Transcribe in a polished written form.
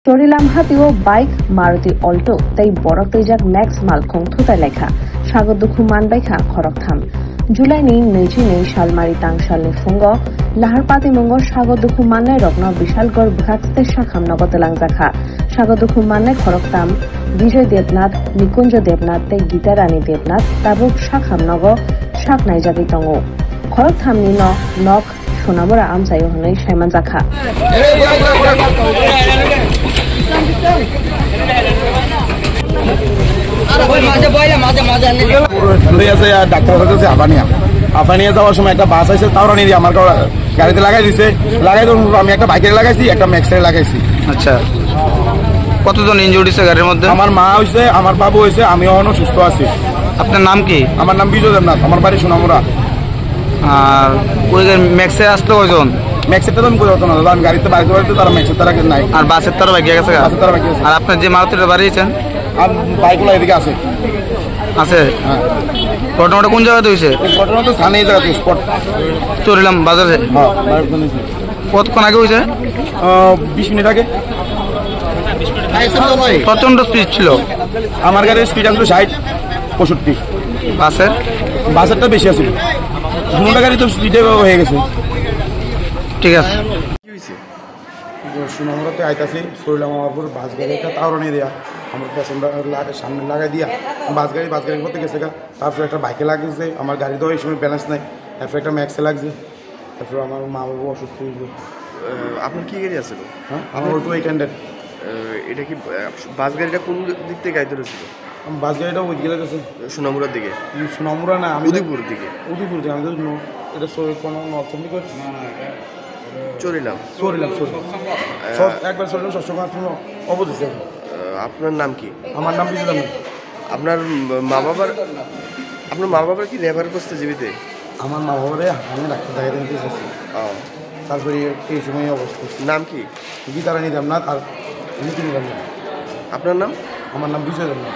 Torilam Hatio bike Maruti Alto tei borok tejak Max Malkhong thutai lekha sagot dukhu manbaikha khorok tham July ni 22 salmari tangsalni fungo laharpati mongor sagot dukhu mannai rokno bishalgor bhakste shakham nogotelang jakha sagot dukhu mannai khorok tam Bijoy Debnath Nikunjo Debnath tei Gita Rani Debnath tabuk shakham nogo shaknai jagi tongo khorok thamni no nok Sonamura amsayo honai Shaiman jakha doctor আফানিয়া যাওয়ার সময় একটা বাস আছে তাও রানি আমার গাড়িতে লাগাই দিছে লাগাই আমি একটা বাইকে লাগাইছি একটা ম্যাক্সে লাগাইছি। আচ্ছা, কতজন ইনজুরি হয়েছে গাড়ির মধ্যে? আমার মা হয়েছে, আমার বাবু হয়েছে, আমি এখনো সুস্থ আছি। আপনার নাম কি? আমার নাম বিজয় দেবনাথ, আমার বাড়ি সোনামুড়া। আর ওই ম্যাক্সে আসলো কয়জন? ম্যাক্সের তো আমি কোথাও না দাদা, আমি গাড়িতে বাড়িতে বাড়িতে তারা ম্যাক্সের তারা নাই। আর বাসের তারা বাকি গেছে? বাসের তারা বাকি আছে। আর আপনার যে মারুতিটা বাড়িয়েছেন আর বাইকগুলো এদিকে আছে আছে? হ্যাঁ। ঘটনাটা কোন জায়গাতে হয়েছে? ঘটনা তো স্থানীয় জায়গাতে স্পট চরিলাম বাজারে। কতক্ষণ আগে হয়েছে? 20 মিনিট আগে। প্রচন্ড স্পিড ছিল। আমার গাড়ির স্পিড আসলো 60-65। বাসের? বাসেরটা বেশি আছে। দুটা গাড়ি তো স্পিডে হয়ে গেছে। ঠিক আছে। সোনামুড়াতে আইতাছি, সরিলাম আমার উপর বাস গাড়ি একটা তাওরানি দেয়া আমার পেছনটা সামনে লাগাই দিয়া বাস গাড়ি করতে গেছে তারপরে একটা বাইকে লাগিয়েছে, আমার গাড়ি তো এই সময় ব্যালেন্স নাই, তারপরে একটা ম্যাক্সে লাগছে, তারপরে আমার মা বাবু অসুস্থ হয়েছিল। আপনার কি গাড়ি আছে? হ্যাঁ, আমার অটো 800। এটা কি বাস গাড়িটা কোন দিক থেকে গাড়িতে রয়েছিল? বাস গাড়িটা ওই দিকে গেছে সোনামুড়ার দিকে। সোনামুড়া না, আমি উদয়পুর দিকে। উদয়পুর দিকে আমি তো এটা কোনো নর্থেন্ডিক চরিলাম একবার চললাম সবসময় অবধি। আপনার নাম কি? আমার নাম বিজয় দেবনাথ। আপনার মা বাবার কি লেবার করতে জীবিতে? আমার মা বাবারে আমি ডাক্তার দেখাতে নিতে এসেছি। তারপরে এই সময় অবস্থা। নাম কি? গীতা রানী দেবনাথ আর নিতিন দেবনাথ। আপনার নাম? আমার নাম বিজয় দেবনাথ।